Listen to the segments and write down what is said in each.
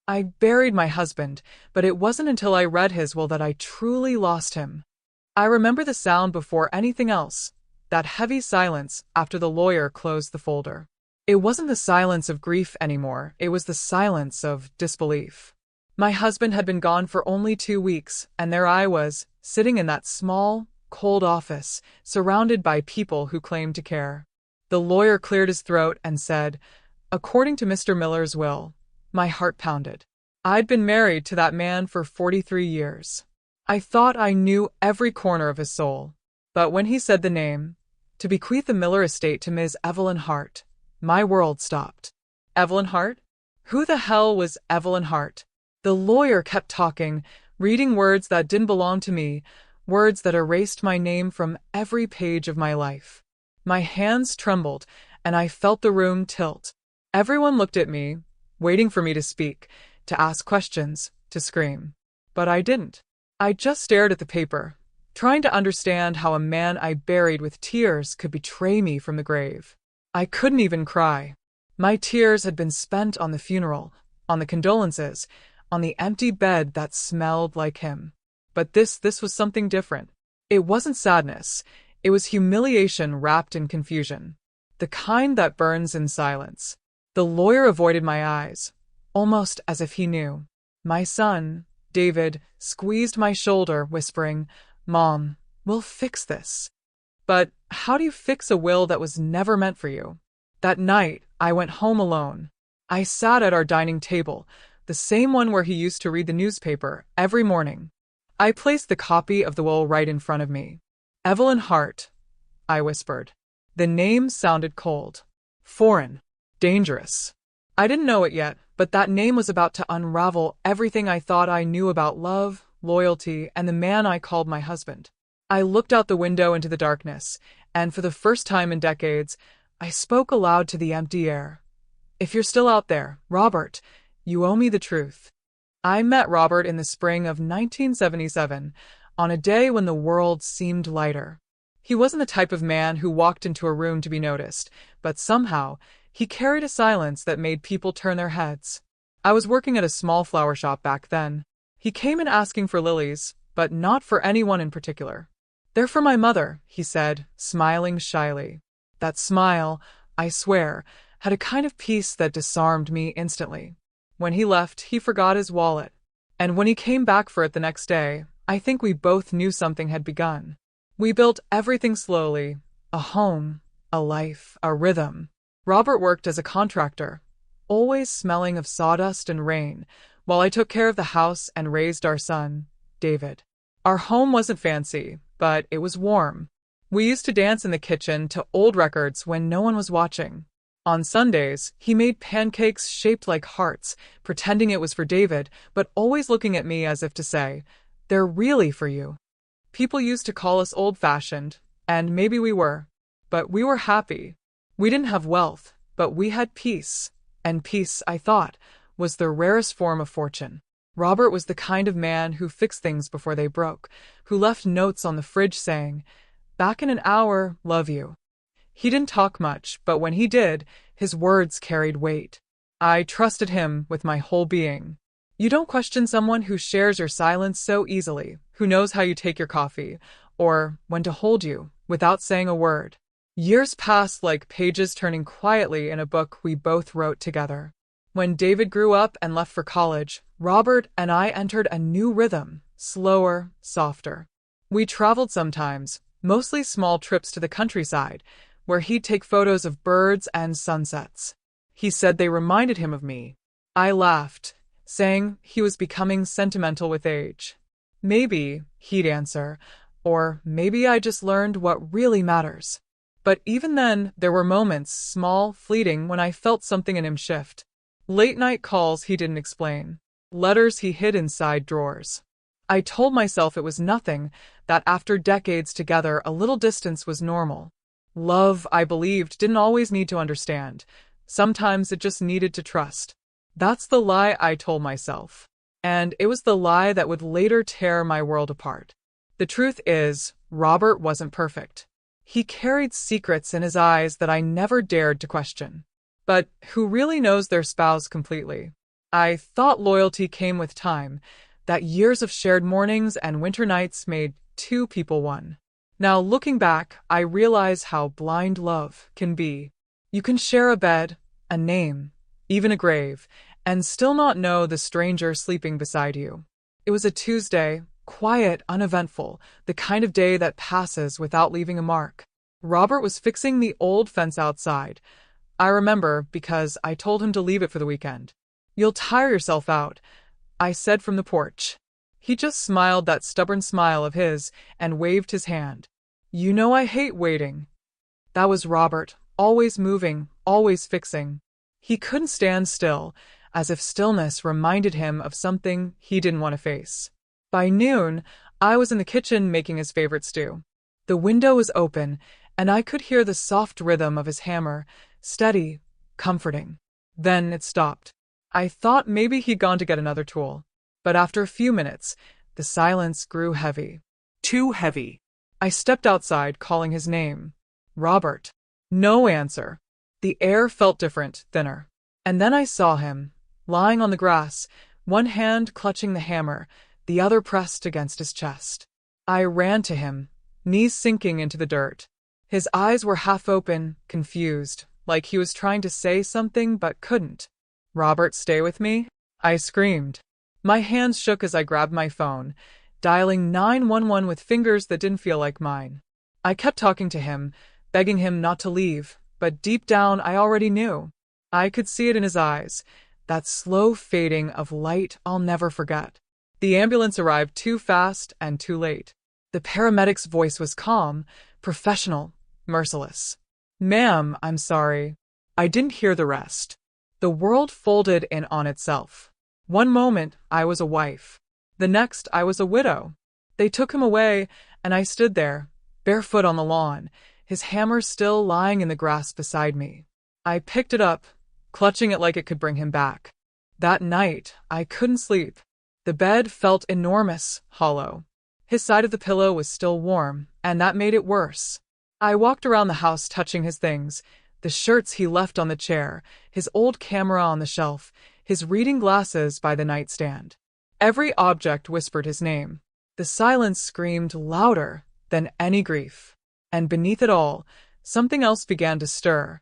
I buried my husband, but it wasn't until I read his will that I truly lost him. I remember the sound before anything else, that heavy silence after the lawyer closed the folder. It wasn't the silence of grief anymore, it was the silence of disbelief. My husband had been gone for only 2 weeks, and there I was, sitting in that small, cold office, surrounded by people who claimed to care. The lawyer cleared his throat and said, "According to Mr. Miller's will." My heart pounded. I'd been married to that man for 43 years. I thought I knew every corner of his soul. But when he said the name, to bequeath the Miller estate to Ms. Evelyn Hart, my world stopped. Evelyn Hart? Who the hell was Evelyn Hart? The lawyer kept talking, reading words that didn't belong to me, words that erased my name from every page of my life. My hands trembled, and I felt the room tilt. Everyone looked at me, waiting for me to speak, to ask questions, to scream. But I didn't. I just stared at the paper, trying to understand how a man I buried with tears could betray me from the grave. I couldn't even cry. My tears had been spent on the funeral, on the condolences, on the empty bed that smelled like him. But this was something different. It wasn't sadness. It was humiliation wrapped in confusion. The kind that burns in silence. The lawyer avoided my eyes, almost as if he knew. My son, David, squeezed my shoulder, whispering, "Mom, we'll fix this." But how do you fix a will that was never meant for you? That night, I went home alone. I sat at our dining table, the same one where he used to read the newspaper every morning. I placed the copy of the will right in front of me. "Evelyn Hart," I whispered. The name sounded cold, foreign, dangerous. I didn't know it yet, but that name was about to unravel everything I thought I knew about love, loyalty, and the man I called my husband. I looked out the window into the darkness, and for the first time in decades, I spoke aloud to the empty air. "If you're still out there, Robert, you owe me the truth." I met Robert in the spring of 1977, on a day when the world seemed lighter. He wasn't the type of man who walked into a room to be noticed, but somehow, he carried a silence that made people turn their heads. I was working at a small flower shop back then. He came in asking for lilies, but not for anyone in particular. "They're for my mother," he said, smiling shyly. That smile, I swear, had a kind of peace that disarmed me instantly. When he left, he forgot his wallet. And when he came back for it the next day, I think we both knew something had begun. We built everything slowly, a home, a life, a rhythm. Robert worked as a contractor, always smelling of sawdust and rain, while I took care of the house and raised our son, David. Our home wasn't fancy, but it was warm. We used to dance in the kitchen to old records when no one was watching. On Sundays, he made pancakes shaped like hearts, pretending it was for David, but always looking at me as if to say, "They're really for you." People used to call us old-fashioned, and maybe we were. But we were happy. We didn't have wealth, but we had peace. And peace, I thought, was the rarest form of fortune. Robert was the kind of man who fixed things before they broke, who left notes on the fridge saying, "Back in an hour, love you." He didn't talk much, but when he did, his words carried weight. I trusted him with my whole being. You don't question someone who shares your silence so easily, who knows how you take your coffee, or when to hold you, without saying a word. Years passed like pages turning quietly in a book we both wrote together. When David grew up and left for college, Robert and I entered a new rhythm, slower, softer. We traveled sometimes, mostly small trips to the countryside, where he'd take photos of birds and sunsets. He said they reminded him of me. I laughed, saying he was becoming sentimental with age. Maybe, he'd answer, or maybe I just learned what really matters. But even then, there were moments, small, fleeting, when I felt something in him shift. Late-night calls he didn't explain. Letters he hid inside drawers. I told myself it was nothing, that after decades together, a little distance was normal. Love, I believed, didn't always need to understand. Sometimes it just needed to trust. That's the lie I told myself. And it was the lie that would later tear my world apart. The truth is, Robert wasn't perfect. He carried secrets in his eyes that I never dared to question. But who really knows their spouse completely? I thought loyalty came with time, that years of shared mornings and winter nights made two people one. Now, looking back, I realize how blind love can be. You can share a bed, a name, even a grave, and still not know the stranger sleeping beside you. It was a Tuesday, quiet, uneventful, the kind of day that passes without leaving a mark. Robert was fixing the old fence outside. I remember because I told him to leave it for the weekend. "You'll tire yourself out," I said from the porch. He just smiled that stubborn smile of his and waved his hand. "You know I hate waiting." That was Robert, always moving, always fixing. He couldn't stand still, as if stillness reminded him of something he didn't want to face. By noon, I was in the kitchen making his favorite stew. The window was open, and I could hear the soft rhythm of his hammer, steady, comforting. Then it stopped. I thought maybe he'd gone to get another tool. But after a few minutes, the silence grew heavy. Too heavy. I stepped outside, calling his name. "Robert." No answer. The air felt different, thinner. And then I saw him, lying on the grass, one hand clutching the hammer, the other pressed against his chest. I ran to him, knees sinking into the dirt. His eyes were half open, confused, like he was trying to say something but couldn't. "Robert, stay with me?" I screamed. My hands shook as I grabbed my phone, dialing 911 with fingers that didn't feel like mine. I kept talking to him, begging him not to leave, but deep down I already knew. I could see it in his eyes, that slow fading of light I'll never forget. The ambulance arrived too fast and too late. The paramedic's voice was calm, professional, merciless. "Ma'am, I'm sorry. I didn't hear the rest." The world folded in on itself. One moment, I was a wife. The next, I was a widow. They took him away, and I stood there, barefoot on the lawn, his hammer still lying in the grass beside me. I picked it up, clutching it like it could bring him back. That night, I couldn't sleep. The bed felt enormous, hollow. His side of the pillow was still warm, and that made it worse. I walked around the house touching his things, the shirts he left on the chair, his old camera on the shelf, his reading glasses by the nightstand. Every object whispered his name. The silence screamed louder than any grief. And beneath it all, something else began to stir.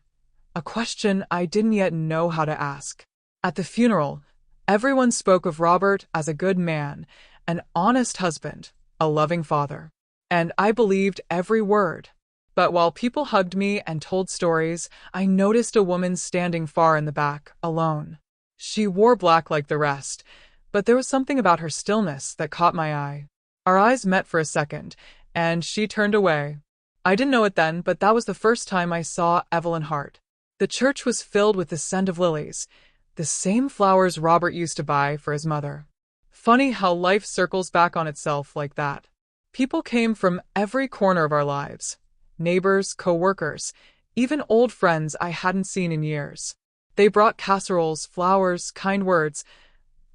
A question I didn't yet know how to ask. At the funeral, everyone spoke of Robert as a good man, an honest husband, a loving father. And I believed every word. But while people hugged me and told stories, I noticed a woman standing far in the back, alone. She wore black like the rest, but there was something about her stillness that caught my eye. Our eyes met for a second, and she turned away. I didn't know it then, but that was the first time I saw Evelyn Hart. The church was filled with the scent of lilies, the same flowers Robert used to buy for his mother. Funny how life circles back on itself like that. People came from every corner of our lives. Neighbors, co-workers, even old friends I hadn't seen in years. They brought casseroles, flowers, kind words,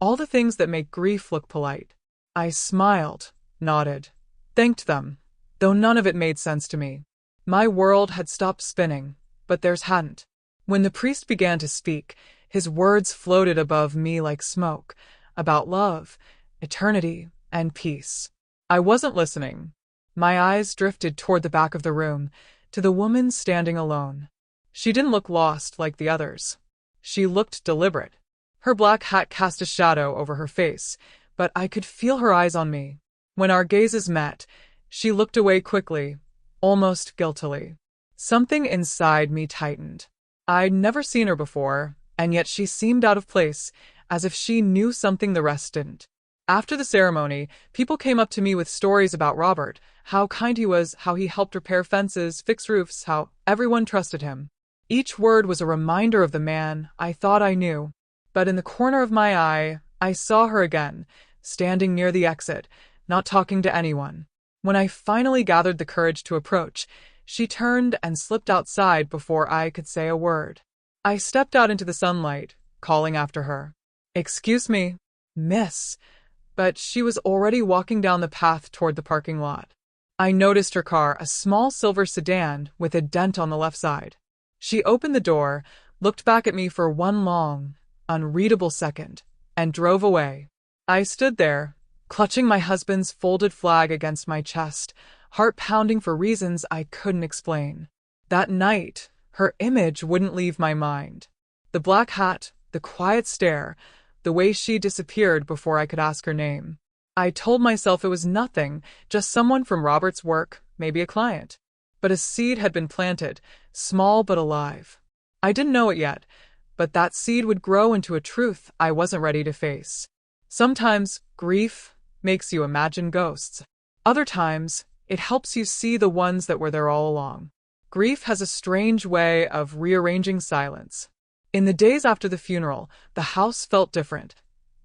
all the things that make grief look polite. I smiled, nodded, thanked them, though none of it made sense to me. My world had stopped spinning, but theirs hadn't. When the priest began to speak, his words floated above me like smoke, about love, eternity, and peace. I wasn't listening. My eyes drifted toward the back of the room, to the woman standing alone. She didn't look lost like the others. She looked deliberate. Her black hat cast a shadow over her face, but I could feel her eyes on me. When our gazes met, she looked away quickly, almost guiltily. Something inside me tightened. I'd never seen her before, and yet she seemed out of place, as if she knew something the rest didn't. After the ceremony, people came up to me with stories about Robert, how kind he was, how he helped repair fences, fix roofs, how everyone trusted him. Each word was a reminder of the man I thought I knew. But in the corner of my eye, I saw her again, standing near the exit, not talking to anyone. When I finally gathered the courage to approach, she turned and slipped outside before I could say a word. I stepped out into the sunlight, calling after her. "Excuse me, miss," but she was already walking down the path toward the parking lot. I noticed her car, a small silver sedan with a dent on the left side. She opened the door, looked back at me for one long, unreadable second, and drove away. I stood there, clutching my husband's folded flag against my chest, heart pounding for reasons I couldn't explain. That night, her image wouldn't leave my mind. The black hat, the quiet stare, the way she disappeared before I could ask her name. I told myself it was nothing, just someone from Robert's work, maybe a client. But a seed had been planted, small but alive. I didn't know it yet, but that seed would grow into a truth I wasn't ready to face. Sometimes grief makes you imagine ghosts. Other times, it helps you see the ones that were there all along. Grief has a strange way of rearranging silence. In the days after the funeral, the house felt different,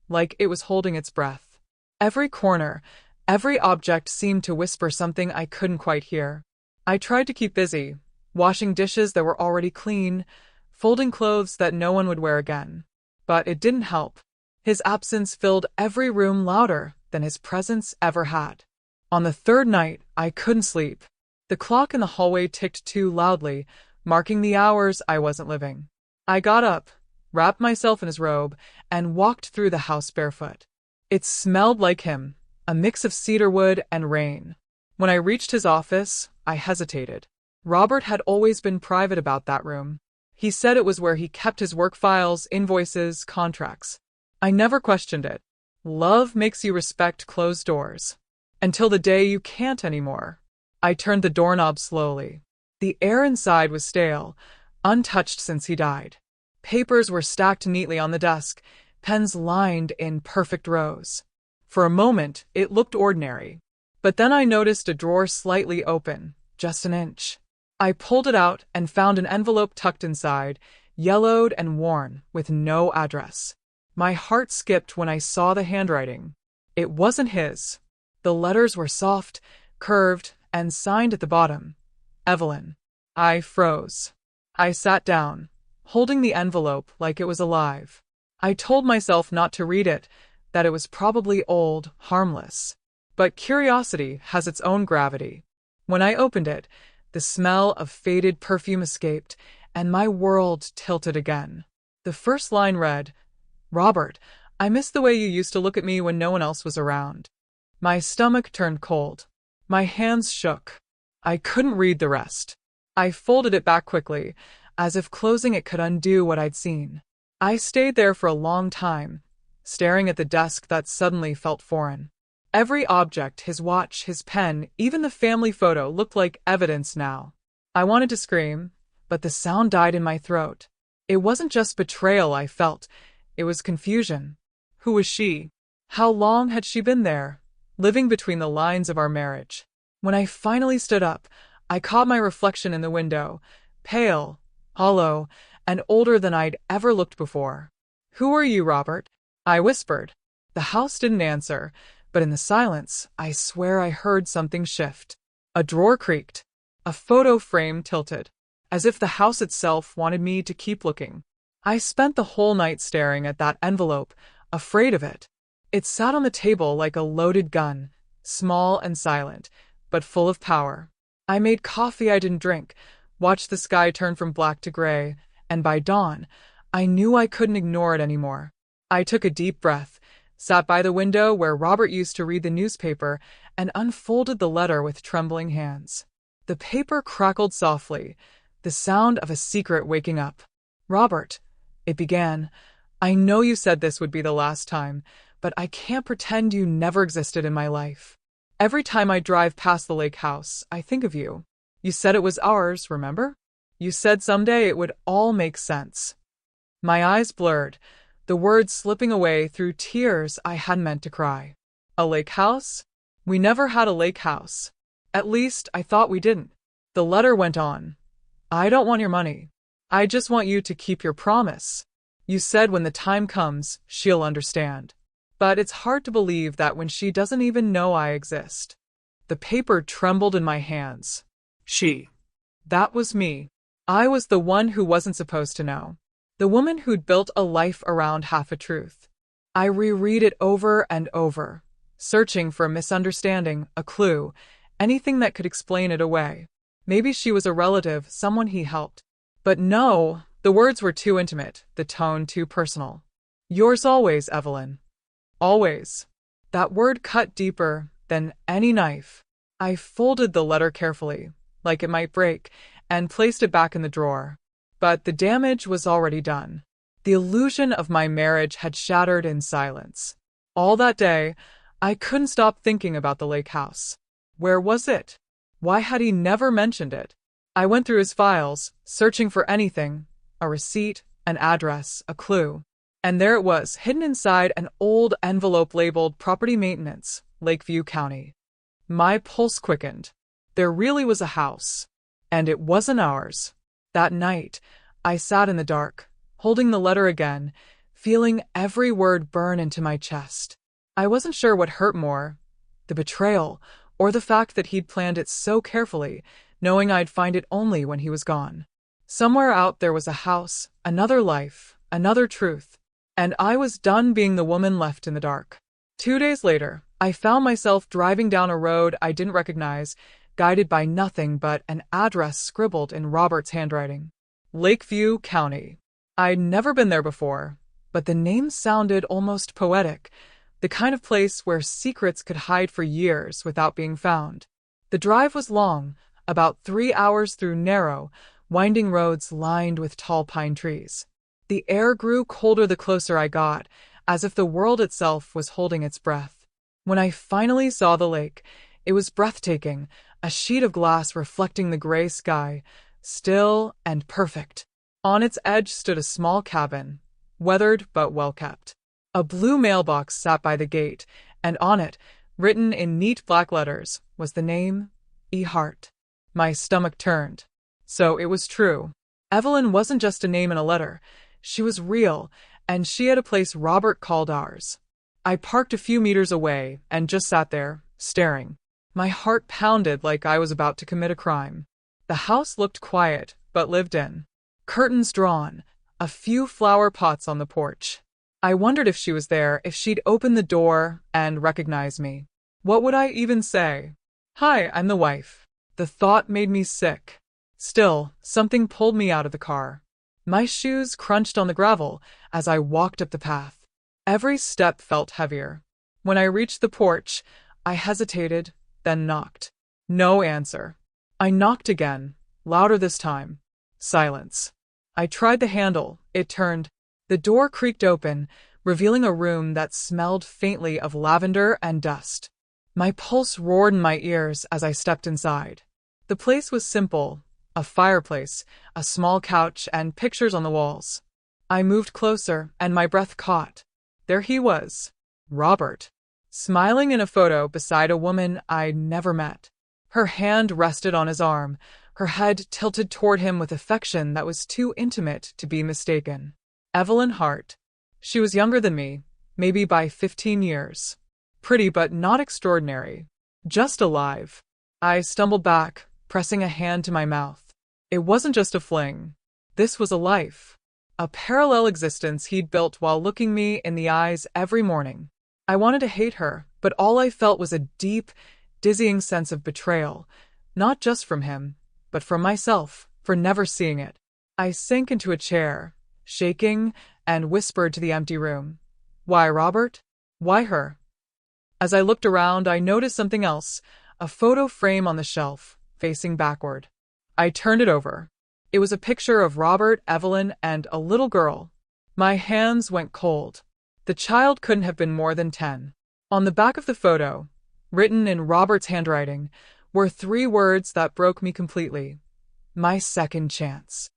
like it was holding its breath. Every corner, every object seemed to whisper something I couldn't quite hear. I tried to keep busy, washing dishes that were already clean, folding clothes that no one would wear again. But it didn't help. His absence filled every room louder than his presence ever had. On the third night, I couldn't sleep. The clock in the hallway ticked too loudly, marking the hours I wasn't living. I got up, wrapped myself in his robe, and walked through the house barefoot. It smelled like him, a mix of cedarwood and rain. When I reached his office, I hesitated. Robert had always been private about that room. He said it was where he kept his work files, invoices, contracts. I never questioned it. Love makes you respect closed doors. Until the day you can't anymore. I turned the doorknob slowly. The air inside was stale, untouched since he died. Papers were stacked neatly on the desk, pens lined in perfect rows. For a moment, it looked ordinary. But then I noticed a drawer slightly open, just an inch. I pulled it out and found an envelope tucked inside, yellowed and worn, with no address. My heart skipped when I saw the handwriting. It wasn't his. The letters were soft, curved, and signed at the bottom. Evelyn. I froze. I sat down, holding the envelope like it was alive. I told myself not to read it, that it was probably old, harmless. But curiosity has its own gravity. When I opened it, the smell of faded perfume escaped, and my world tilted again. The first line read, "Robert, I miss the way you used to look at me when no one else was around." My stomach turned cold. My hands shook. I couldn't read the rest. I folded it back quickly, as if closing it could undo what I'd seen. I stayed there for a long time, staring at the desk that suddenly felt foreign. Every object, his watch, his pen, even the family photo looked like evidence now. I wanted to scream, but the sound died in my throat. It wasn't just betrayal I felt, it was confusion. Who was she? How long had she been there, living between the lines of our marriage? When I finally stood up, I caught my reflection in the window, pale, hollow, and older than I'd ever looked before. "Who are you, Robert?" I whispered. The house didn't answer, but in the silence, I swear I heard something shift. A drawer creaked. A photo frame tilted, as if the house itself wanted me to keep looking. I spent the whole night staring at that envelope, afraid of it. It sat on the table like a loaded gun, small and silent, but full of power. I made coffee I didn't drink, watched the sky turn from black to gray, and by dawn, I knew I couldn't ignore it anymore. I took a deep breath, sat by the window where Robert used to read the newspaper, and unfolded the letter with trembling hands. The paper crackled softly, the sound of a secret waking up. "Robert," it began, "I know you said this would be the last time, but I can't pretend you never existed in my life. Every time I drive past the lake house, I think of you. You said it was ours, remember? You said someday it would all make sense." My eyes blurred, the words slipping away through tears I hadn't meant to cry. A lake house? We never had a lake house. At least, I thought we didn't. The letter went on. "I don't want your money. I just want you to keep your promise. You said when the time comes, she'll understand. But it's hard to believe that when she doesn't even know I exist." The paper trembled in my hands. She. That was me. I was the one who wasn't supposed to know. The woman who'd built a life around half a truth. I reread it over and over, searching for a misunderstanding, a clue, anything that could explain it away. Maybe she was a relative, someone he helped. But no, the words were too intimate, the tone too personal. Yours always, Evelyn. Always. That word cut deeper than any knife. I folded the letter carefully, like it might break, and placed it back in the drawer. But the damage was already done. The illusion of my marriage had shattered in silence. All that day, I couldn't stop thinking about the lake house. Where was it? Why had he never mentioned it? I went through his files, searching for anything, a receipt, an address, a clue. And there it was, hidden inside an old envelope labeled Property Maintenance, Lakeview County. My pulse quickened. There really was a house. And it wasn't ours. That night, I sat in the dark, holding the letter again, feeling every word burn into my chest. I wasn't sure what hurt more, the betrayal, or the fact that he'd planned it so carefully, knowing I'd find it only when he was gone. Somewhere out there was a house, another life, another truth, and I was done being the woman left in the dark. 2 days later, I found myself driving down a road I didn't recognize, guided by nothing but an address scribbled in Robert's handwriting. Lakeview County. I'd never been there before, but the name sounded almost poetic, the kind of place where secrets could hide for years without being found. The drive was long, about 3 hours through narrow, winding roads lined with tall pine trees. The air grew colder the closer I got, as if the world itself was holding its breath. When I finally saw the lake, it was breathtaking, a sheet of glass reflecting the gray sky, still and perfect. On its edge stood a small cabin, weathered but well-kept. A blue mailbox sat by the gate, and on it, written in neat black letters, was the name, E. Hart. My stomach turned. So it was true. Evelyn wasn't just a name in a letter. She was real, and she had a place Robert called ours. I parked a few meters away and just sat there, staring. My heart pounded like I was about to commit a crime. The house looked quiet, but lived in. Curtains drawn, a few flower pots on the porch. I wondered if she was there, if she'd open the door and recognize me. What would I even say? Hi, I'm the wife. The thought made me sick. Still, something pulled me out of the car. My shoes crunched on the gravel as I walked up the path. Every step felt heavier. When I reached the porch, I hesitated, then knocked. No answer. I knocked again, louder this time. Silence. I tried the handle. It turned. The door creaked open, revealing a room that smelled faintly of lavender and dust. My pulse roared in my ears as I stepped inside. The place was simple, a fireplace, a small couch, and pictures on the walls. I moved closer, and my breath caught. There he was, Robert, smiling in a photo beside a woman I'd never met. Her hand rested on his arm, her head tilted toward him with affection that was too intimate to be mistaken. Evelyn Hart. She was younger than me, maybe by 15 years. Pretty but not extraordinary. Just alive. I stumbled back, pressing a hand to my mouth. It wasn't just a fling. This was a life. A parallel existence he'd built while looking me in the eyes every morning. I wanted to hate her, but all I felt was a deep, dizzying sense of betrayal, not just from him, but from myself, for never seeing it. I sank into a chair, shaking, and whispered to the empty room. Why Robert? Why her? As I looked around, I noticed something else, a photo frame on the shelf, facing backward. I turned it over. It was a picture of Robert, Evelyn, and a little girl. My hands went cold. The child couldn't have been more than 10. On the back of the photo, written in Robert's handwriting, were 3 words that broke me completely. My second chance.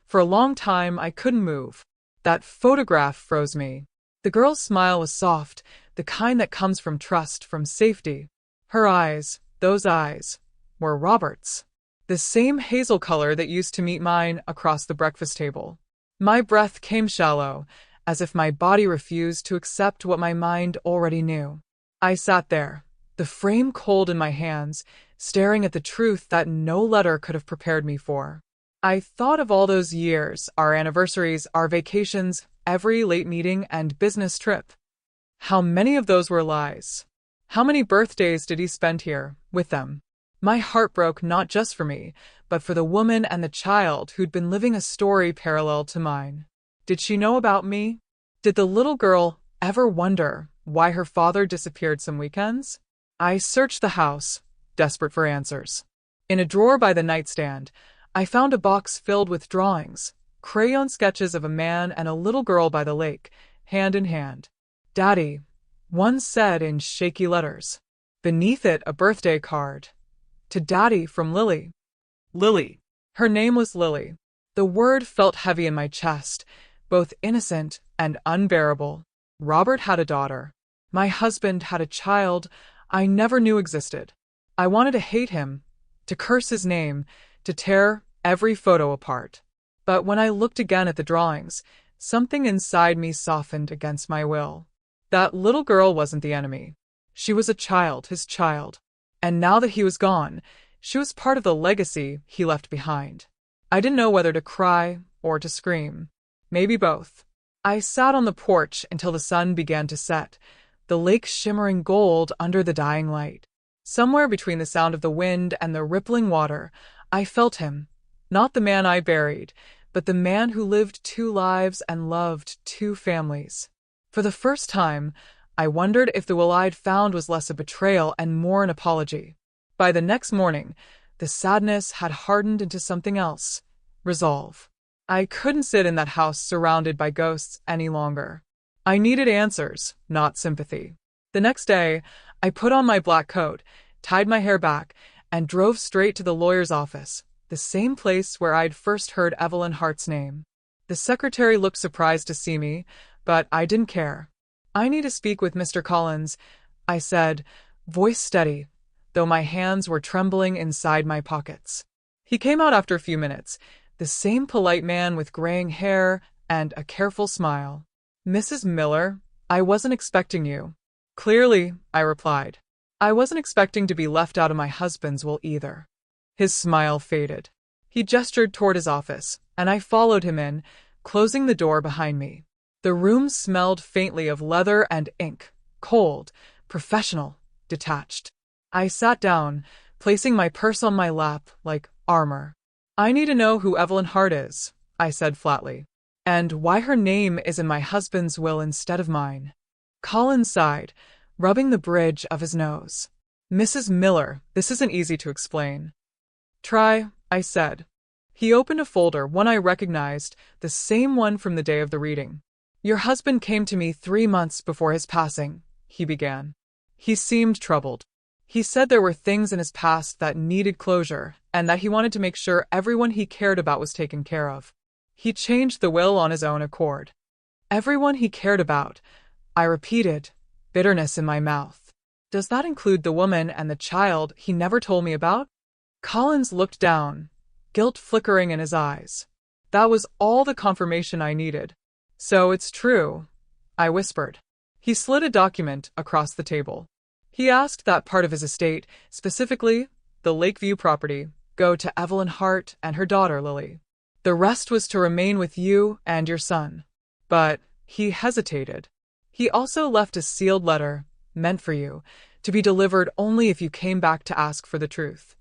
For a long time, I couldn't move. That photograph froze me. The girl's smile was soft, the kind that comes from trust, from safety. Her eyes, those eyes, were Robert's. The same hazel color that used to meet mine across the breakfast table. My breath came shallow, as if my body refused to accept what my mind already knew. I sat there, the frame cold in my hands, staring at the truth that no letter could have prepared me for. I thought of all those years, our anniversaries, our vacations, every late meeting and business trip. How many of those were lies? How many birthdays did he spend here, with them? My heart broke not just for me, but for the woman and the child who'd been living a story parallel to mine. Did she know about me? Did the little girl ever wonder why her father disappeared some weekends? I searched the house, desperate for answers. In a drawer by the nightstand, I found a box filled with drawings, crayon sketches of a man and a little girl by the lake, hand in hand. Daddy, one said in shaky letters. Beneath it, a birthday card. To Daddy from Lily. Lily. Her name was Lily. The word felt heavy in my chest, both innocent and unbearable. Robert had a daughter. My husband had a child I never knew existed. I wanted to hate him, to curse his name, to tear every photo apart. But when I looked again at the drawings, something inside me softened against my will. That little girl wasn't the enemy. She was a child, his child. And now that he was gone, she was part of the legacy he left behind. I didn't know whether to cry or to scream. Maybe both. I sat on the porch until the sun began to set, the lake shimmering gold under the dying light. Somewhere between the sound of the wind and the rippling water, I felt him, not the man I buried, but the man who lived 2 lives and loved 2 families. For the first time, I wondered if the will I'd found was less a betrayal and more an apology. By the next morning, the sadness had hardened into something else, resolve. I couldn't sit in that house surrounded by ghosts any longer. I needed answers, not sympathy. The next day, I put on my black coat, tied my hair back, and drove straight to the lawyer's office, the same place where I'd first heard Evelyn Hart's name. The secretary looked surprised to see me, but I didn't care. I need to speak with Mr. Collins, I said, voice steady, though my hands were trembling inside my pockets. He came out after a few minutes, the same polite man with graying hair and a careful smile. Mrs. Miller, I wasn't expecting you. Clearly, I replied. I wasn't expecting to be left out of my husband's will either. His smile faded. He gestured toward his office, and I followed him in, closing the door behind me. The room smelled faintly of leather and ink, cold, professional, detached. I sat down, placing my purse on my lap like armor. I need to know who Evelyn Hart is, I said flatly, and why her name is in my husband's will instead of mine. Collins sighed, rubbing the bridge of his nose. Mrs. Miller, this isn't easy to explain. Try, I said. He opened a folder, one I recognized, the same one from the day of the reading. Your husband came to me 3 months before his passing, he began. He seemed troubled. He said there were things in his past that needed closure, and that he wanted to make sure everyone he cared about was taken care of. He changed the will on his own accord. Everyone he cared about, I repeated, bitterness in my mouth. Does that include the woman and the child he never told me about? Collins looked down, guilt flickering in his eyes. That was all the confirmation I needed. So it's true, I whispered. He slid a document across the table. He asked that part of his estate, specifically the Lakeview property, go to Evelyn Hart and her daughter Lily. The rest was to remain with you and your son. But he hesitated. He also left a sealed letter, meant for you, to be delivered only if you came back to ask for the truth.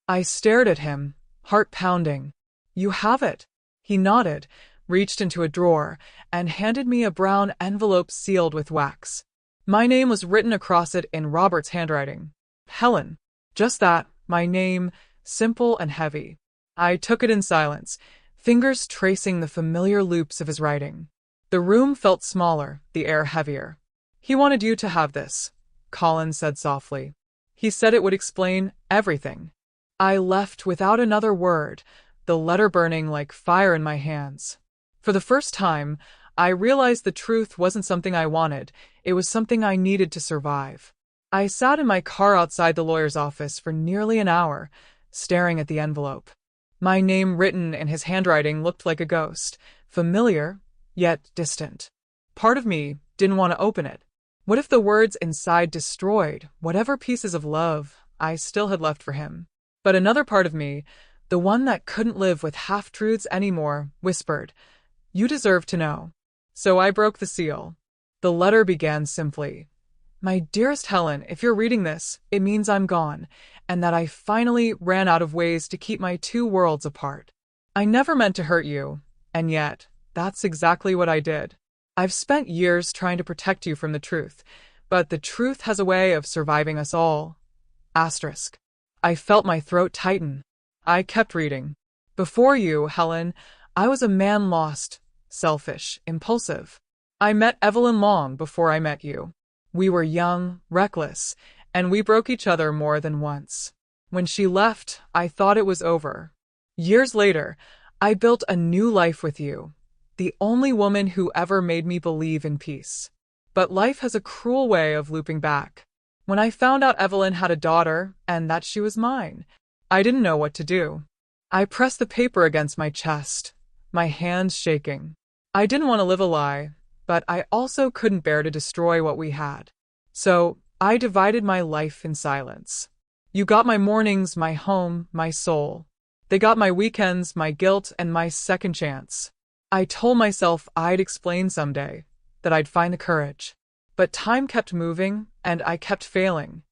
I stared at him, heart pounding. You have it. He nodded, reached into a drawer, and handed me a brown envelope sealed with wax. My name was written across it in Robert's handwriting. Helen. Just that, my name, simple and heavy. I took it in silence, fingers tracing the familiar loops of his writing. The room felt smaller, the air heavier. He wanted you to have this, Collins said softly. He said it would explain everything. I left without another word, the letter burning like fire in my hands. For the first time, I realized the truth wasn't something I wanted, it was something I needed to survive. I sat in my car outside the lawyer's office for nearly an hour, staring at the envelope. My name written in his handwriting looked like a ghost, familiar, yet distant. Part of me didn't want to open it. What if the words inside destroyed whatever pieces of love I still had left for him? But another part of me, the one that couldn't live with half-truths anymore, whispered, "You deserve to know." So I broke the seal. The letter began simply, "My dearest Helen, if you're reading this, it means I'm gone, and that I finally ran out of ways to keep my 2 worlds apart. I never meant to hurt you, and yet, that's exactly what I did. I've spent years trying to protect you from the truth, but the truth has a way of surviving us all. Asterisk. I felt my throat tighten. I kept reading. Before you, Helen, I was a man lost, selfish, impulsive. I met Evelyn long before I met you. We were young, reckless, and we broke each other more than once. When she left, I thought it was over. Years later, I built a new life with you, the only woman who ever made me believe in peace. But life has a cruel way of looping back. When I found out Evelyn had a daughter and that she was mine, I didn't know what to do. I pressed the paper against my chest, my hands shaking. I didn't want to live a lie, but I also couldn't bear to destroy what we had. So I divided my life in silence. You got my mornings, my home, my soul. They got my weekends, my guilt, and my second chance. I told myself I'd explain someday, that I'd find the courage. But time kept moving, and I kept failing.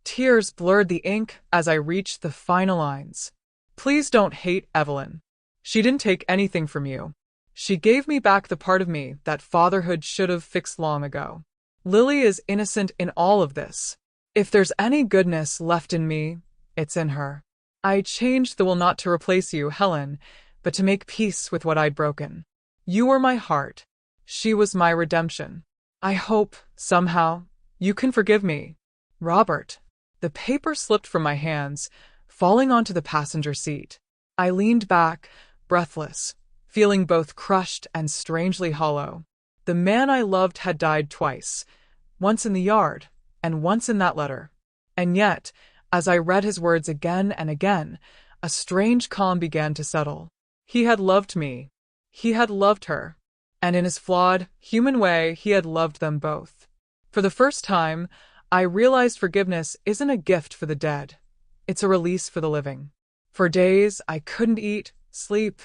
Tears blurred the ink as I reached the final lines. Please don't hate Evelyn. She didn't take anything from you. She gave me back the part of me that fatherhood should have fixed long ago. Lily is innocent in all of this. If there's any goodness left in me, it's in her. I changed the will not to replace you, Helen, but to make peace with what I'd broken. You were my heart. She was my redemption. I hope, somehow, you can forgive me. Robert. The paper slipped from my hands, falling onto the passenger seat. I leaned back, breathless, feeling both crushed and strangely hollow. The man I loved had died twice, once in the yard, and once in that letter. And yet, as I read his words again and again, a strange calm began to settle. He had loved me. He had loved her. And in his flawed, human way, he had loved them both. For the first time, I realized forgiveness isn't a gift for the dead. It's a release for the living. For days, I couldn't eat, sleep,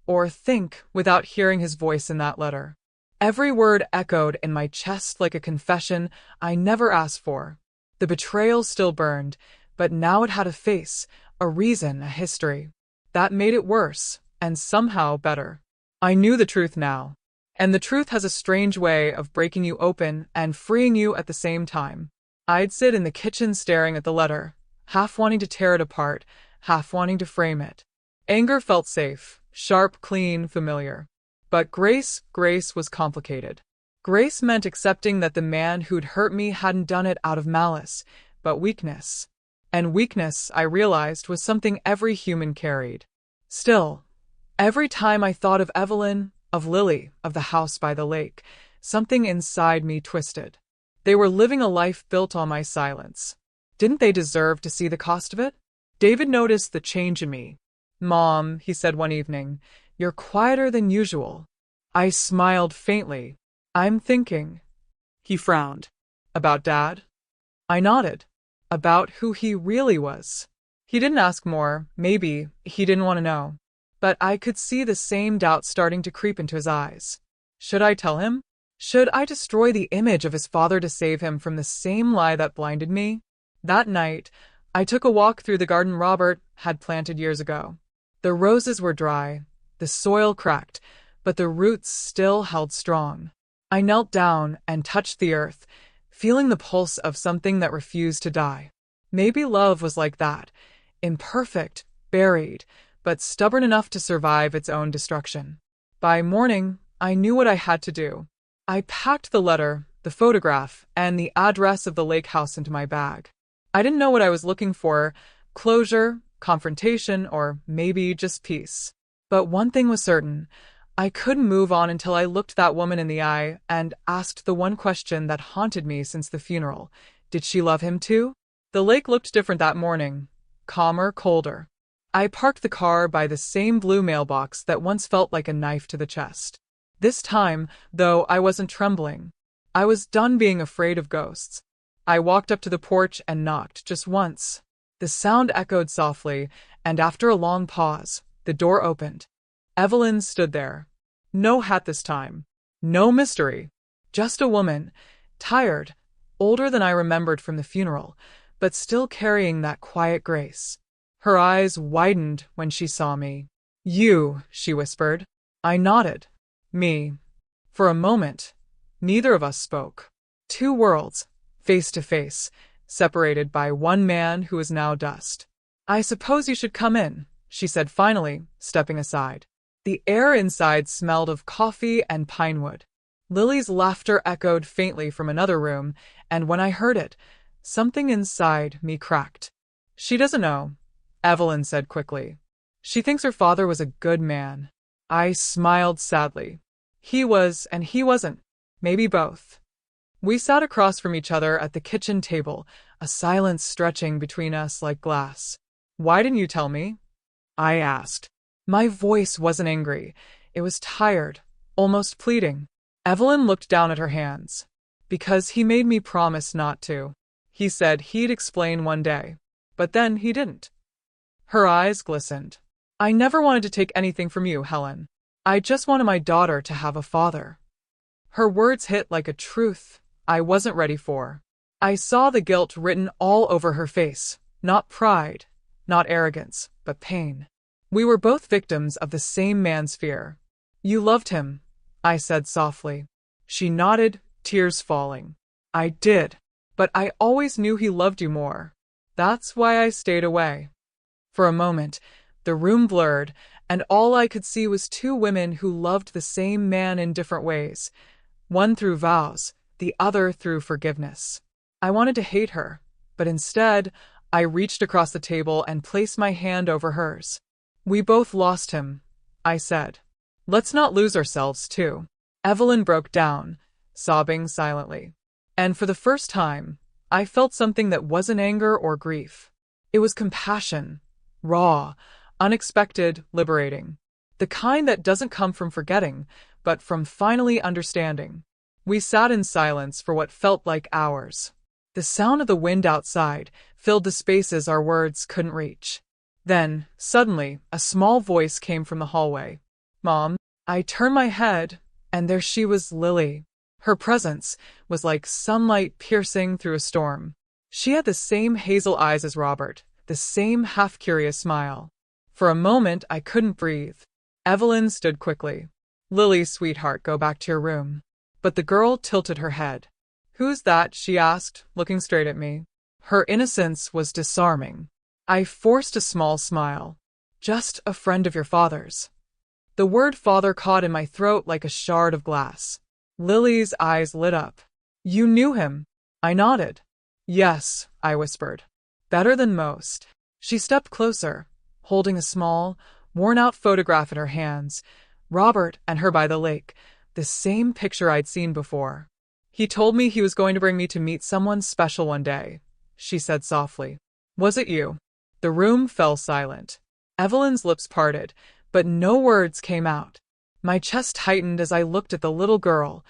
or think without hearing his voice in that letter. Every word echoed in my chest like a confession I never asked for. The betrayal still burned, but now it had a face, a reason, a history. That made it worse, and somehow better. I knew the truth now. And the truth has a strange way of breaking you open and freeing you at the same time. I'd sit in the kitchen staring at the letter, half wanting to tear it apart, half wanting to frame it. Anger felt safe, sharp, clean, familiar. But grace was complicated. Grace meant accepting that the man who'd hurt me hadn't done it out of malice, but weakness. And weakness, I realized, was something every human carried. Still, every time I thought of Evelyn, of Lily, of the house by the lake, something inside me twisted. They were living a life built on my silence. Didn't they deserve to see the cost of it? David noticed the change in me. "Mom," he said one evening, "you're quieter than usual." I smiled faintly. "I'm thinking." He frowned. "About Dad?" I nodded. About who he really was. He didn't ask more. Maybe he didn't want to know. But I could see the same doubt starting to creep into his eyes. Should I tell him? Should I destroy the image of his father to save him from the same lie that blinded me? That night, I took a walk through the garden Robert had planted years ago. The roses were dry, the soil cracked, but the roots still held strong. I knelt down and touched the earth, feeling the pulse of something that refused to die. Maybe love was like that, imperfect, buried, but stubborn enough to survive its own destruction. By morning, I knew what I had to do. I packed the letter, the photograph, and the address of the lake house into my bag. I didn't know what I was looking for, closure, confrontation, or maybe just peace. But one thing was certain. I couldn't move on until I looked that woman in the eye and asked the one question that haunted me since the funeral. Did she love him too? The lake looked different that morning. Calmer, colder. I parked the car by the same blue mailbox that once felt like a knife to the chest. This time, though, I wasn't trembling. I was done being afraid of ghosts. I walked up to the porch and knocked just once. The sound echoed softly, and after a long pause, the door opened. Evelyn stood there. No hat this time. No mystery. Just a woman, tired, older than I remembered from the funeral, but still carrying that quiet grace. Her eyes widened when she saw me. "You," she whispered. I nodded. "Me." For a moment, neither of us spoke. Two worlds, face to face, separated by one man who is now dust. "I suppose you should come in," she said finally, stepping aside. The air inside smelled of coffee and pinewood. Lily's laughter echoed faintly from another room, and when I heard it, something inside me cracked. "She doesn't know," Evelyn said quickly. "She thinks her father was a good man." I smiled sadly. He was, and he wasn't. Maybe both. We sat across from each other at the kitchen table, a silence stretching between us like glass. "Why didn't you tell me?" I asked. My voice wasn't angry. It was tired, almost pleading. Evelyn looked down at her hands. "Because he made me promise not to. He said he'd explain one day. But then he didn't." Her eyes glistened. "I never wanted to take anything from you, Helen. I just wanted my daughter to have a father." Her words hit like a truth I wasn't ready for. I saw the guilt written all over her face. Not pride, not arrogance, but pain. We were both victims of the same man's fear. "You loved him," I said softly. She nodded, tears falling. "I did. But I always knew he loved you more. That's why I stayed away." For a moment, the room blurred, and all I could see was two women who loved the same man in different ways. One through vows, the other through forgiveness. I wanted to hate her, but instead, I reached across the table and placed my hand over hers. "We both lost him," I said. "Let's not lose ourselves, too." Evelyn broke down, sobbing silently. And for the first time, I felt something that wasn't anger or grief. It was compassion, raw, unexpected, liberating. The kind that doesn't come from forgetting, but from finally understanding. We sat in silence for what felt like hours. The sound of the wind outside filled the spaces our words couldn't reach. Then, suddenly, a small voice came from the hallway. "Mom." I turned my head, and there she was, Lily. Her presence was like sunlight piercing through a storm. She had the same hazel eyes as Robert, the same half-curious smile. For a moment, I couldn't breathe. Evelyn stood quickly. "Lily, sweetheart, go back to your room." But the girl tilted her head. "Who's that?" she asked, looking straight at me. Her innocence was disarming. I forced a small smile. "Just a friend of your father's." The word father caught in my throat like a shard of glass. Lily's eyes lit up. "You knew him?" I nodded. "Yes," I whispered. "Better than most." She stepped closer, holding a small, worn-out photograph in her hands. Robert and her by the lake, the same picture I'd seen before. "He told me he was going to bring me to meet someone special one day," she said softly. "Was it you?" The room fell silent. Evelyn's lips parted, but no words came out. My chest tightened as I looked at the little girl,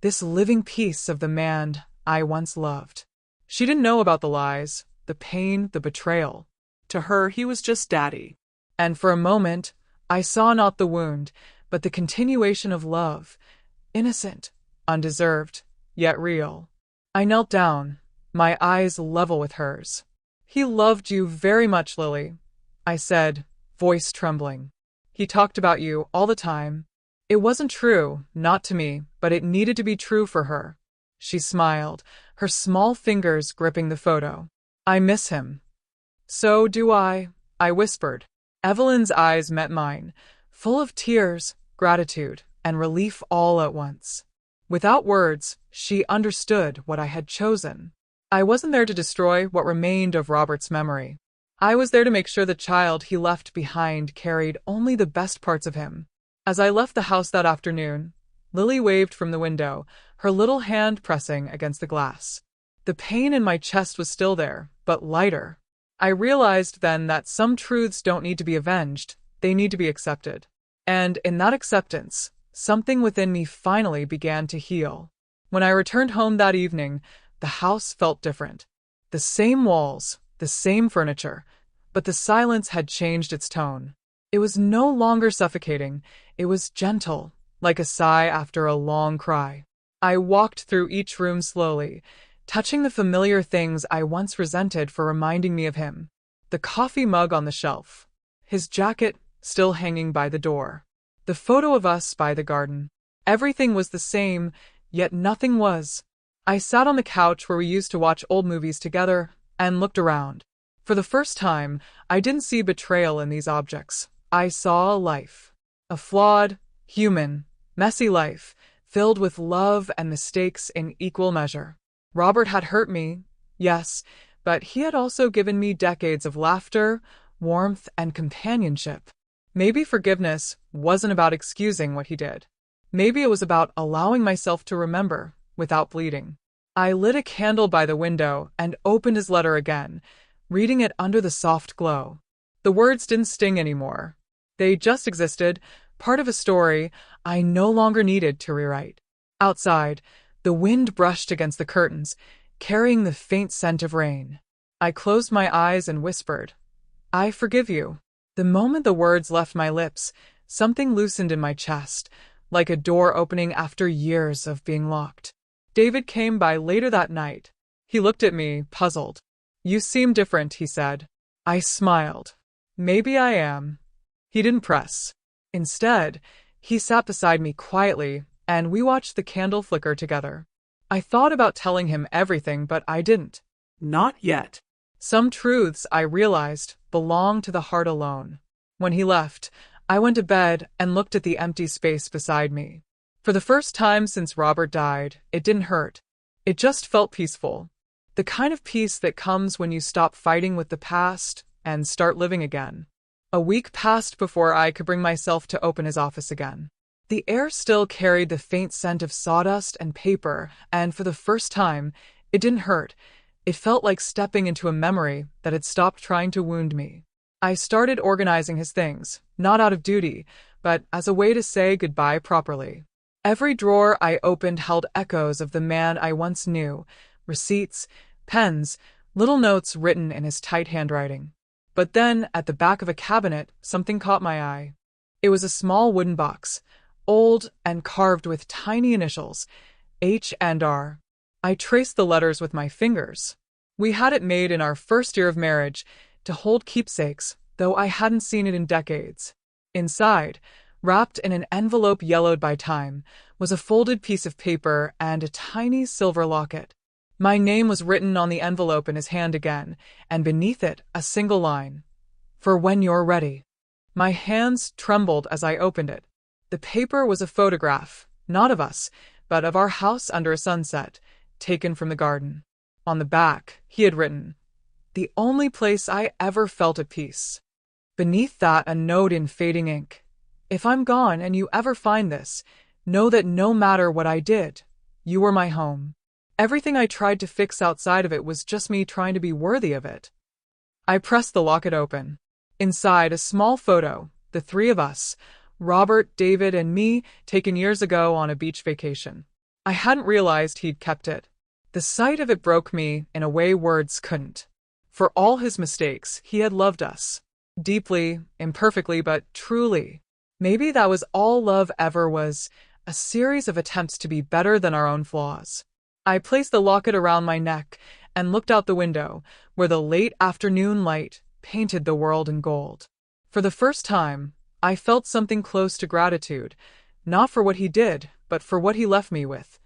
this living piece of the man I once loved. She didn't know about the lies, the pain, the betrayal. To her, he was just Daddy. And for a moment, I saw not the wound, but the continuation of love. Innocent, undeserved, yet real. I knelt down, my eyes level with hers. "He loved you very much, Lily," I said, voice trembling. "He talked about you all the time." It wasn't true, not to me, but it needed to be true for her. She smiled, her small fingers gripping the photo. "I miss him." "So do I whispered. Evelyn's eyes met mine, full of tears, gratitude, and relief all at once. Without words, she understood what I had chosen. I wasn't there to destroy what remained of Robert's memory. I was there to make sure the child he left behind carried only the best parts of him. As I left the house that afternoon, Lily waved from the window, her little hand pressing against the glass. The pain in my chest was still there, but lighter. I realized then that some truths don't need to be avenged, they need to be accepted. And in that acceptance, something within me finally began to heal. When I returned home that evening, the house felt different. The same walls, the same furniture, but the silence had changed its tone. It was no longer suffocating, it was gentle, like a sigh after a long cry. I walked through each room slowly, touching the familiar things I once resented for reminding me of him. The coffee mug on the shelf, his jacket still hanging by the door, the photo of us by the garden. Everything was the same, yet nothing was. I sat on the couch where we used to watch old movies together and looked around. For the first time, I didn't see betrayal in these objects. I saw a life. A flawed, human, messy life, filled with love and mistakes in equal measure. Robert had hurt me, yes, but he had also given me decades of laughter, warmth, and companionship. Maybe forgiveness wasn't about excusing what he did. Maybe it was about allowing myself to remember without bleeding. I lit a candle by the window and opened his letter again, reading it under the soft glow. The words didn't sting anymore. They just existed, part of a story I no longer needed to rewrite. Outside, the wind brushed against the curtains, carrying the faint scent of rain. I closed my eyes and whispered, "I forgive you." The moment the words left my lips, something loosened in my chest, like a door opening after years of being locked. David came by later that night. He looked at me, puzzled. "You seem different," he said. I smiled. "Maybe I am." He didn't press. Instead, he sat beside me quietly, and we watched the candle flicker together. I thought about telling him everything, but I didn't. Not yet. Some truths, I realized, belong to the heart alone. When he left, I went to bed and looked at the empty space beside me. For the first time since Robert died, it didn't hurt. It just felt peaceful. The kind of peace that comes when you stop fighting with the past and start living again. A week passed before I could bring myself to open his office again. The air still carried the faint scent of sawdust and paper, and for the first time, it didn't hurt. It felt like stepping into a memory that had stopped trying to wound me. I started organizing his things, not out of duty, but as a way to say goodbye properly. Every drawer I opened held echoes of the man I once knew, receipts, pens, little notes written in his tight handwriting. But then, at the back of a cabinet, something caught my eye. It was a small wooden box, old and carved with tiny initials, H and R. I traced the letters with my fingers. We had it made in our first year of marriage to hold keepsakes, though I hadn't seen it in decades. Inside, wrapped in an envelope yellowed by time, was a folded piece of paper and a tiny silver locket. My name was written on the envelope in his hand again, and beneath it a single line. "For when you're ready." My hands trembled as I opened it. The paper was a photograph, not of us, but of our house under a sunset, taken from the garden. On the back, he had written, "The only place I ever felt at peace." Beneath that, a note in fading ink. "If I'm gone and you ever find this, know that no matter what I did, you were my home." Everything I tried to fix outside of it was just me trying to be worthy of it. I pressed the locket open. Inside, a small photo, the three of us, Robert, David, and me, taken years ago on a beach vacation. I hadn't realized he'd kept it. The sight of it broke me in a way words couldn't. For all his mistakes, he had loved us. Deeply, imperfectly, but truly. Maybe that was all love ever was, a series of attempts to be better than our own flaws. I placed the locket around my neck and looked out the window, where the late afternoon light painted the world in gold. For the first time, I felt something close to gratitude, not for what he did, but for what he left me with.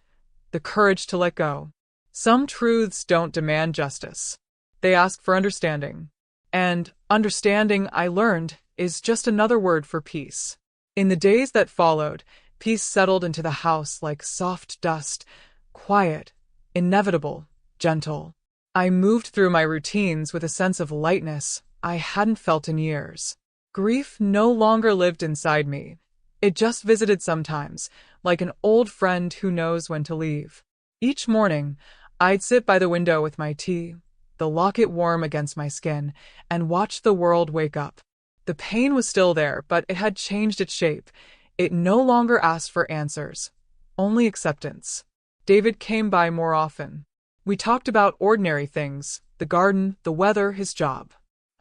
The courage to let go. Some truths don't demand justice. They ask for understanding. And understanding, I learned, is just another word for peace. In the days that followed, peace settled into the house like soft dust, quiet, inevitable, gentle. I moved through my routines with a sense of lightness I hadn't felt in years. Grief no longer lived inside me. It just visited sometimes, like an old friend who knows when to leave. Each morning, I'd sit by the window with my tea, the locket warm against my skin, and watch the world wake up. The pain was still there, but it had changed its shape. It no longer asked for answers, only acceptance. David came by more often. We talked about ordinary things, the garden, the weather, his job.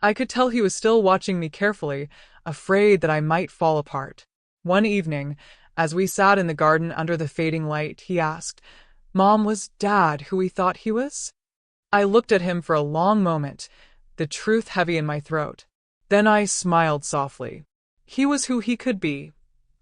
I could tell he was still watching me carefully, afraid that I might fall apart. One evening, as we sat in the garden under the fading light, he asked, "Mom, was Dad who we thought he was?" I looked at him for a long moment, the truth heavy in my throat. Then I smiled softly. "He was who he could be,"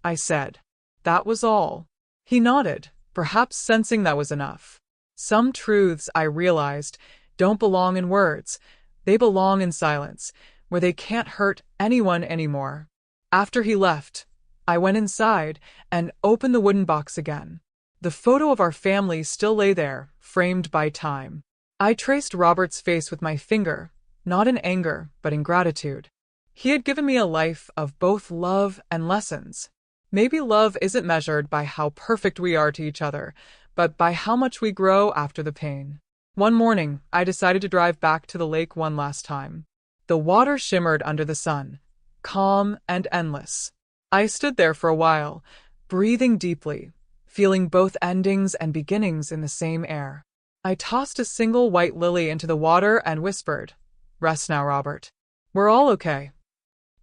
I said. "That was all." He nodded, perhaps sensing that was enough. Some truths, I realized, don't belong in words. They belong in silence, where they can't hurt anyone anymore. After he left, I went inside and opened the wooden box again. The photo of our family still lay there, framed by time. I traced Robert's face with my finger, not in anger, but in gratitude. He had given me a life of both love and lessons. Maybe love isn't measured by how perfect we are to each other, but by how much we grow after the pain. One morning, I decided to drive back to the lake one last time. The water shimmered under the sun, calm and endless. I stood there for a while, breathing deeply, feeling both endings and beginnings in the same air. I tossed a single white lily into the water and whispered, "Rest now, Robert. We're all okay."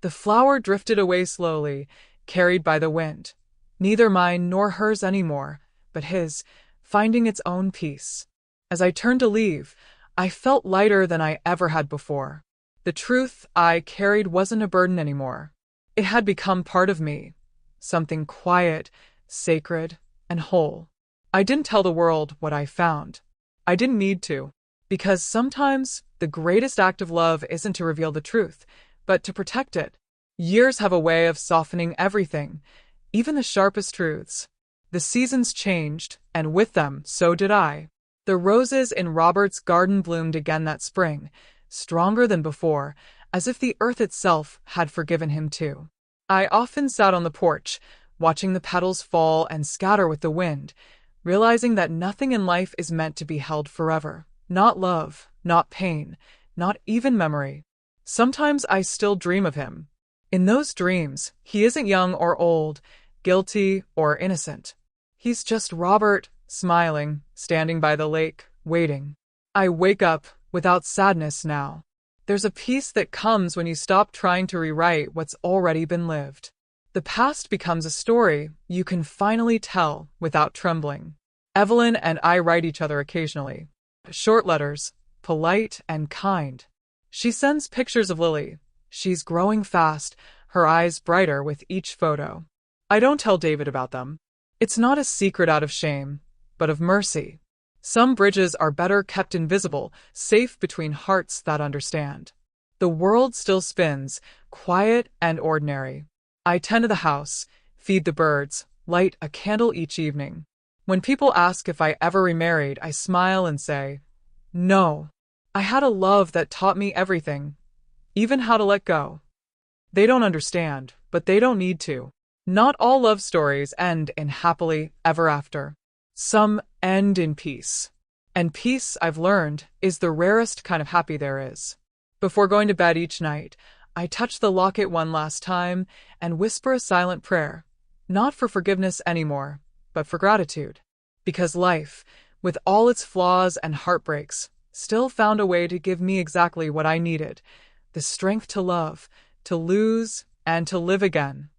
The flower drifted away slowly, carried by the wind. Neither mine nor hers anymore, but his, finding its own peace. As I turned to leave, I felt lighter than I ever had before. The truth I carried wasn't a burden anymore. It had become part of me, something quiet, sacred, and whole. I didn't tell the world what I found. I didn't need to, because sometimes the greatest act of love isn't to reveal the truth, but to protect it. Years have a way of softening everything, even the sharpest truths. The seasons changed, and with them, so did I. The roses in Robert's garden bloomed again that spring, stronger than before, as if the earth itself had forgiven him too. I often sat on the porch, watching the petals fall and scatter with the wind, realizing that nothing in life is meant to be held forever. Not love, not pain, not even memory. Sometimes I still dream of him. In those dreams, he isn't young or old, guilty or innocent. He's just Robert, smiling, standing by the lake, waiting. I wake up without sadness now. There's a peace that comes when you stop trying to rewrite what's already been lived. The past becomes a story you can finally tell without trembling. Evelyn and I write each other occasionally. Short letters, polite and kind. She sends pictures of Lily. She's growing fast, her eyes brighter with each photo. I don't tell David about them. It's not a secret out of shame, but of mercy. Some bridges are better kept invisible, safe between hearts that understand. The world still spins, quiet and ordinary. I tend to the house, feed the birds, light a candle each evening. When people ask if I ever remarried, I smile and say, "No. I had a love that taught me everything, even how to let go." They don't understand, but they don't need to. Not all love stories end in happily ever after. Some end in peace. And peace, I've learned, is the rarest kind of happy there is. Before going to bed each night, I touch the locket one last time and whisper a silent prayer, not for forgiveness anymore, but for gratitude. Because life, with all its flaws and heartbreaks, still found a way to give me exactly what I needed: the strength to love, to lose, and to live again.